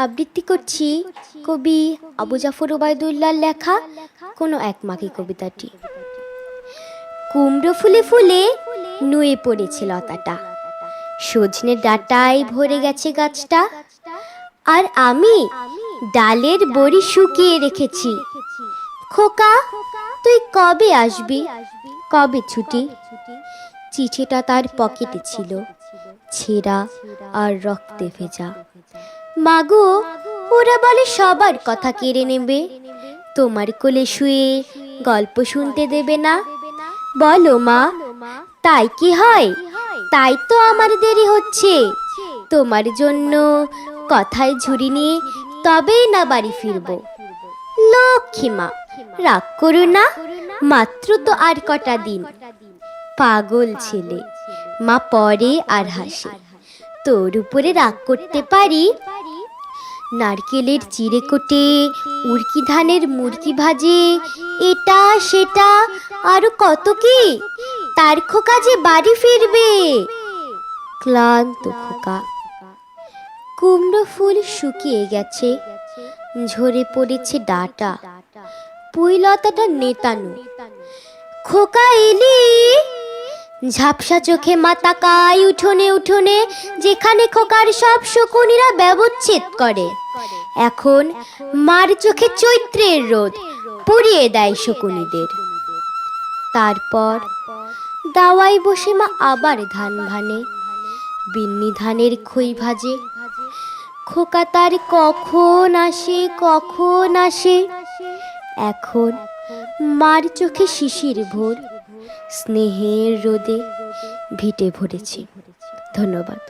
আবৃত্তি করছি কবি আবু জাফর ওবায়দুল্লাহর লেখা কোনো একমাঘী কবিতাটি। কুমড়ো ফুলে ফুলে নুয়ে পড়েছে লতাটা, সজনে ডাঁটায় ভরে গেছে গাছটা, আর আমি ডালের বড়ি শুকিয়ে রেখেছি। খোকা, তুই কবে আসবি, কবে ছুটি? চিঠিটা তার পকেটে ছিল, ছেঁড়া আর রক্তে ভেজা। মাগো, ওরা বলে সবার কথা কেড়ে নেবে, তোমার কোলে শুয়ে গল্প শুনতে দেবে না। বলো মা, তাই কি হয়? তাই তো আমার দেরি হচ্ছে। তোমার জন্য কথায় ঝুড়ি নিয়ে তবেই না বাড়ি ফিরবো। লক্ষ্মী মা, রাগ করো না, মাত্র তো আর কটা দিন। পাগল ছেলে, মা পড়ে আর হাসে। তোর উপরে রাগ করতে পারি? নারকেলের চিড়ে কোটে, উড়কি ধানের মুরকি ভাজে, এটা সেটা আরো কত কি, তার খোকা যে বাড়ি ফিরবে। ক্লান্ত খোকা। কুমড়ো ফুল শুকিয়ে গেছে, ঝরে পড়েছে ডাঁটা, পুঁইলতাটা নেতানো। খোকা এলি? ঝাপসা চোখে মা তাকায় উঠোনে উঠোনে, যেখানে খোকার সব শকুনিরা ব্যবচ্ছেদ করে। এখন মার চোখে চৈত্রের রোদ পুড়িয়ে দেয় শকুনিদের। তারপর দাওয়ায় বসে মা আবার ধান ভানে, বিন্নি ধানের খই ভাজে। খোকা তার কখন আসে, কখন আসে। এখন মার চোখে শিশির ভোর, স্নেহের রোদে ভিটে ভরেছে। ধন্যবাদ।